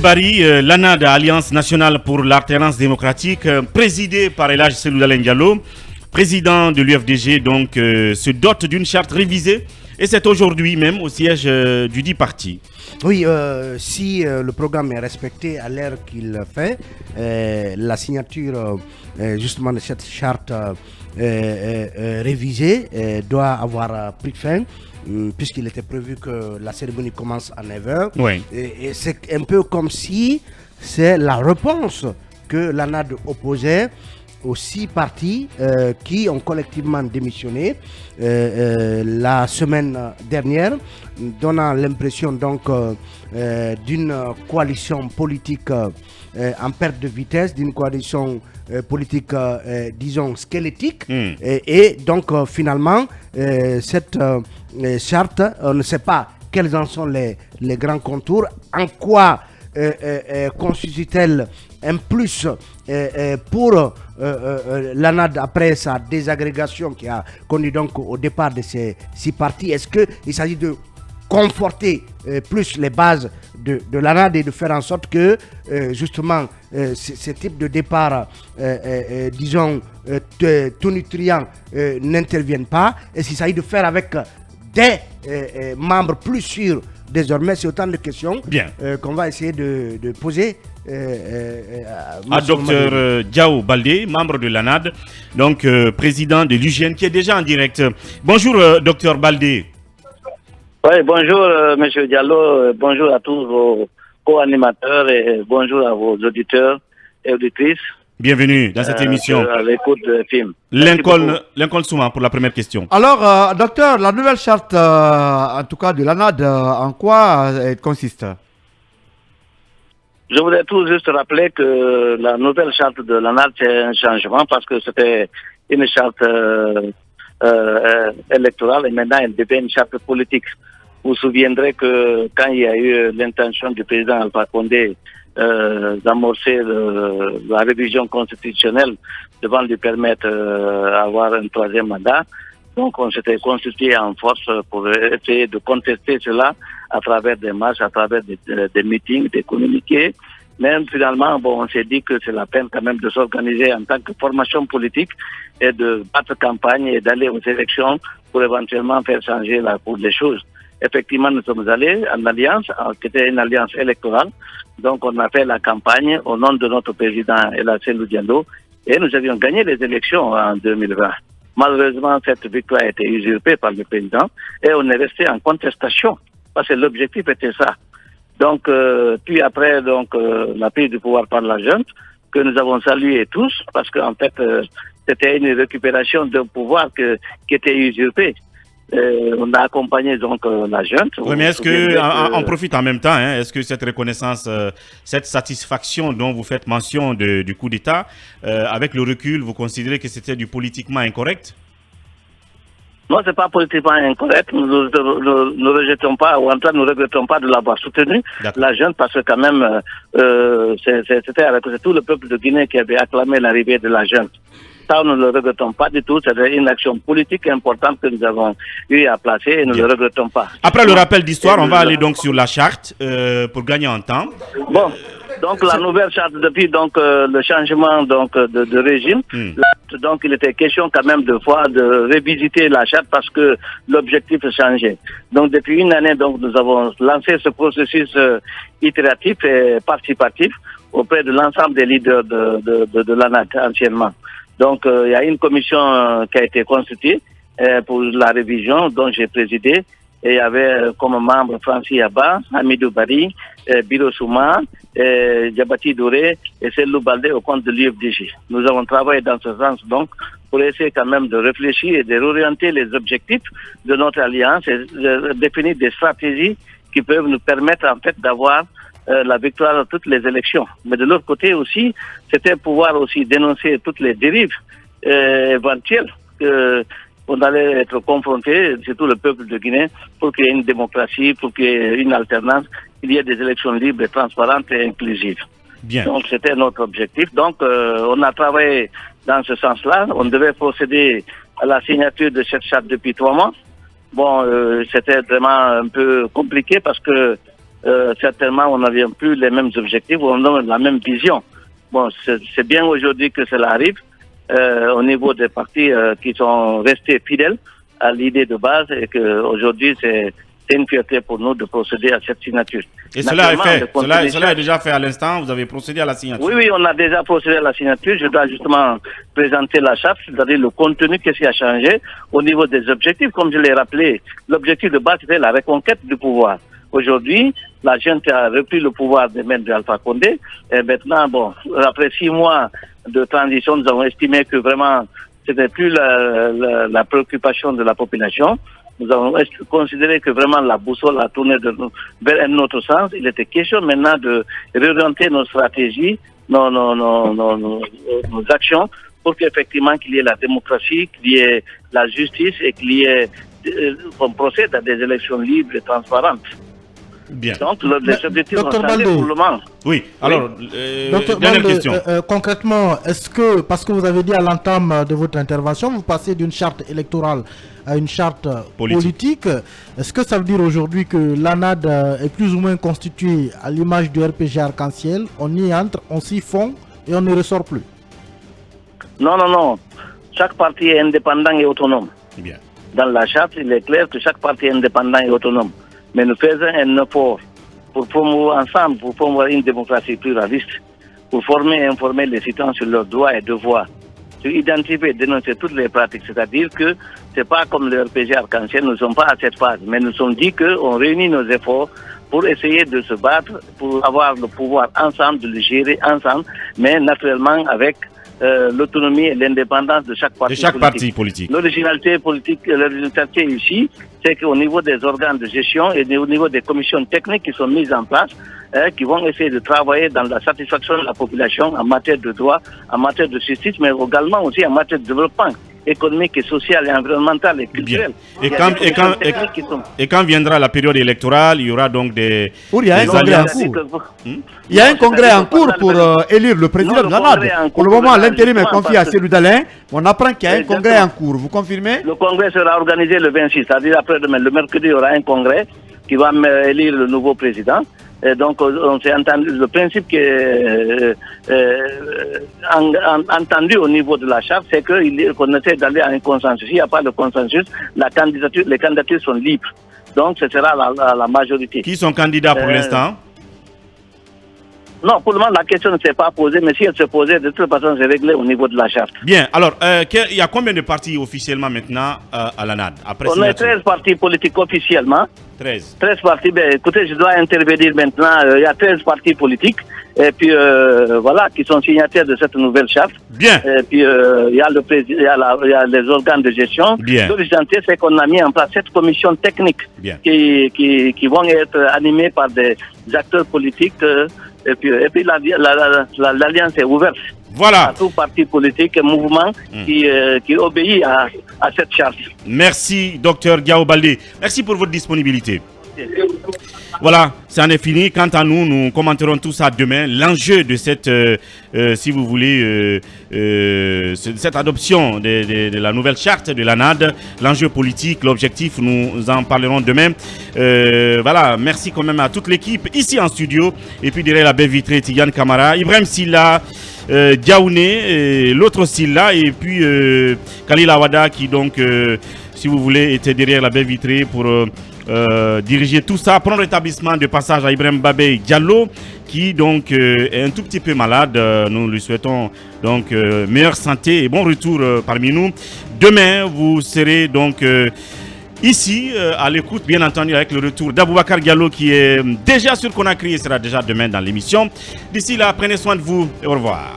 Bari, l'ANAD, Alliance nationale pour l'alternance démocratique, présidée par Elhadji Cellou Dalein Diallo, président de l'UFDG, donc se dote d'une charte révisée et c'est aujourd'hui même au siège du dit parti. Oui, si le programme est respecté à l'heure qu'il fait, la signature justement de cette charte révisée doit avoir pris fin. Puisqu'il était prévu que la cérémonie commence à 9h. Oui. Et c'est un peu comme si c'est la réponse que l'ANAD opposait aux 6 partis qui ont collectivement démissionné la semaine dernière, donnant l'impression donc d'une coalition politique en perte de vitesse, d'une coalition politique, disons, squelettique. Et donc, finalement, cette charte, on ne sait pas quels en sont les grands contours, en quoi constitue-t-elle un plus pour l'ANAD après sa désagrégation qui a conduit donc au départ de ces 6 partis. Est-ce qu'il s'agit de conforter plus les bases de l'ANAD et de faire en sorte que justement ce type de départ, disons, tonitruant n'interviennent pas? Est-ce qu'il s'agit de faire avec des membres plus sûrs désormais? C'est autant de questions qu'on va essayer de poser à Dr Diao Baldé, membre de l'ANAD, donc président de l'UGN, qui est déjà en direct. Bonjour Dr Baldé. Oui, bonjour M. Diallo, bonjour à tous vos co-animateurs et bonjour à vos auditeurs et auditrices. Bienvenue dans cette émission. À l'écoute de film. Lincoln Souma pour la première question. Alors, docteur, la nouvelle charte, en tout cas de l'ANAD, en quoi elle consiste? Je voudrais tout juste rappeler que la nouvelle charte de l'ANAD, c'est un changement parce que c'était une charte électorale et maintenant elle devient une charte politique. Vous vous souviendrez que quand il y a eu l'intention du président Alpha Condé d'amorcer la révision constitutionnelle devant lui permettre d'avoir un 3e mandat, donc on s'était constitué en force pour essayer de contester cela à travers des marches, à travers des meetings, des communiqués. Même finalement, bon, on s'est dit que c'est la peine quand même de s'organiser en tant que formation politique et de battre campagne et d'aller aux élections pour éventuellement faire changer la cour des choses. Effectivement, nous sommes allés en alliance, qui était une alliance électorale. Donc, on a fait la campagne au nom de notre président Elhadji Cellou Diallo et nous avions gagné les élections en 2020. Malheureusement, cette victoire a été usurpée par le président et on est resté en contestation parce que l'objectif était ça. Donc, puis après la prise du pouvoir par la junte, que nous avons salué tous, parce qu'en fait, c'était une récupération d'un pouvoir qui était usurpé. On a accompagné donc la junte. Oui, mais est-ce qu'on profite en même temps, hein, est-ce que cette reconnaissance, cette satisfaction dont vous faites mention du coup d'État, avec le recul, vous considérez que c'était du politiquement incorrect? Non, c'est pas politiquement incorrect. Nous ne rejetons pas, ou en tout cas, nous ne regrettons pas de l'avoir soutenu, la junte, parce que quand même, c'était tout le peuple de Guinée qui avait acclamé l'arrivée de la junte. Ça, nous ne le regrettons pas du tout. C'est une action politique importante que nous avons eu à placer et nous ne le regrettons pas. Après le rappel d'histoire, on va aller donc sur la charte pour gagner en temps. Bon. Donc la nouvelle charte depuis le changement de régime, donc il était question quand même de revisiter la charte parce que l'objectif changeait. Donc depuis une année nous avons lancé ce processus itératif et participatif auprès de l'ensemble des leaders de l'ANAD anciennement. Donc il y a une commission qui a été constituée pour la révision dont j'ai présidé. Et il y avait comme membres Francis Yaba, Hamidou Bari, Biro Souma, Diabati Douré et Cellou Baldé au compte de l'UFDG. Nous avons travaillé dans ce sens donc pour essayer quand même de réfléchir et de réorienter les objectifs de notre alliance et de définir des stratégies qui peuvent nous permettre en fait d'avoir la victoire dans toutes les élections. Mais de l'autre côté aussi, c'était pouvoir aussi dénoncer toutes les dérives éventuelles on allait être confronté, surtout le peuple de Guinée, pour qu'il y ait une démocratie, pour qu'il y ait une alternance, qu'il y ait des élections libres, transparentes et inclusives. Bien. Donc c'était notre objectif. Donc on a travaillé dans ce sens-là. On devait procéder à la signature de cette charte depuis 3 mois. Bon, c'était vraiment un peu compliqué parce que certainement on n'avait plus les mêmes objectifs, on a la même vision. Bon, c'est bien aujourd'hui que cela arrive au niveau des partis qui sont restés fidèles à l'idée de base et qu'aujourd'hui c'est une fierté pour nous de procéder à cette signature. Et cela est fait, cela est déjà fait à l'instant, vous avez procédé à la signature. Oui, on a déjà procédé à la signature. Je dois justement présenter la charte, c'est-à-dire le contenu, qu'est-ce qui a changé au niveau des objectifs. Comme je l'ai rappelé, l'objectif de base, c'était la reconquête du pouvoir. Aujourd'hui, la gente a repris le pouvoir des mains d'Alpha Condé. Et maintenant, bon, après 6 mois de transition, nous avons estimé que vraiment, c'était plus la préoccupation de la population. Nous avons considéré que vraiment la boussole a tourné vers un autre sens. Il était question maintenant de réorienter nos stratégies, nos actions, pour qu'effectivement qu'il y ait la démocratie, qu'il y ait la justice et qu'il y ait qu'on procède à des élections libres et transparentes. Bien. Donc les objectifs sont changés pour le moment. Oui, alors, dernière question. Concrètement, est-ce que, parce que vous avez dit à l'entame de votre intervention, vous passez d'une charte électorale à une charte politique, est-ce que ça veut dire aujourd'hui que l'ANAD est plus ou moins constituée à l'image du RPG Arc-en-Ciel, on y entre, on s'y fond et on ne ressort plus? Non. Chaque parti est indépendant et autonome. Bien. Dans la charte, il est clair que chaque parti est indépendant et autonome. Mais nous faisons un effort pour promouvoir ensemble, pour promouvoir une démocratie pluraliste, pour former et informer les citoyens sur leurs droits et devoirs, sur identifier et dénoncer toutes les pratiques. C'est-à-dire que c'est pas comme le RPG Arc-en-Ciel, nous ne sommes pas à cette phase, mais nous sommes dit qu'on réunit nos efforts pour essayer de se battre, pour avoir le pouvoir ensemble, de le gérer ensemble, mais naturellement avec l'autonomie et l'indépendance de chaque parti politique. L'originalité politique, l'originalité ici, c'est qu'au niveau des organes de gestion et au niveau des commissions techniques qui sont mises en place, qui vont essayer de travailler dans la satisfaction de la population en matière de droit, en matière de justice, mais également aussi en matière de développement économique et social et environnemental et culturel. Et quand viendra la période électorale, il y aura donc des alliances. Il y a un congrès en cours pour élire le président de l'ANAD. Pour le moment, l'intérim est confié à Cellou Dalein. On apprend qu'il y a un congrès en cours. Vous confirmez? Le congrès sera organisé le 26, c'est-à-dire après-demain. Le mercredi, il y aura un congrès qui va élire le nouveau président. Et donc, on s'est entendu, le principe qui est entendu au niveau de la charte, c'est qu'on essaie d'aller à un consensus. S'il n'y a pas de consensus, les candidatures sont libres. Donc, ce sera la majorité. Qui sont candidats pour l'instant? Non, pour le moment, la question ne s'est pas posée, mais si elle se posait, de toute façon, c'est réglé au niveau de la charte. Bien, alors, il y a combien de partis officiellement maintenant à l'ANAD? On a 13 partis politiques officiellement. 13 partis. Ben, écoutez, je dois intervenir maintenant. Il y a 13 partis politiques. Et puis, voilà, qui sont signataires de cette nouvelle charte. Bien. Et puis, il y a le président, il y a les organes de gestion. Bien. L'originalité, c'est qu'on a mis en place cette commission technique qui vont être animées par des acteurs politiques. Et puis l'alliance est ouverte à tout parti politique et mouvement qui obéit à cette charte. Merci, docteur Diao Baldé. Merci pour votre disponibilité. Voilà, c'en est fini. Quant à nous, nous commenterons tout ça demain. L'enjeu de cette, si vous voulez, cette adoption de la nouvelle charte de l'ANAD, l'enjeu politique, l'objectif, nous en parlerons demain. Voilà, merci quand même à toute l'équipe ici en studio. Et puis derrière la baie vitrée, Tidiane Kamara, Ibrahim Silla, Diaouné, l'autre Silla, et puis Khalil Awada qui donc, si vous voulez, était derrière la baie vitrée pour diriger tout ça. Prendre rétablissement de passage à Ibrahim Babé Diallo qui donc est un tout petit peu malade. Nous lui souhaitons donc meilleure santé et bon retour parmi nous. Demain, vous serez donc ici à l'écoute, bien entendu, avec le retour d'Aboubacar Diallo qui est déjà sur Conakry et sera déjà demain dans l'émission. D'ici là, prenez soin de vous et au revoir.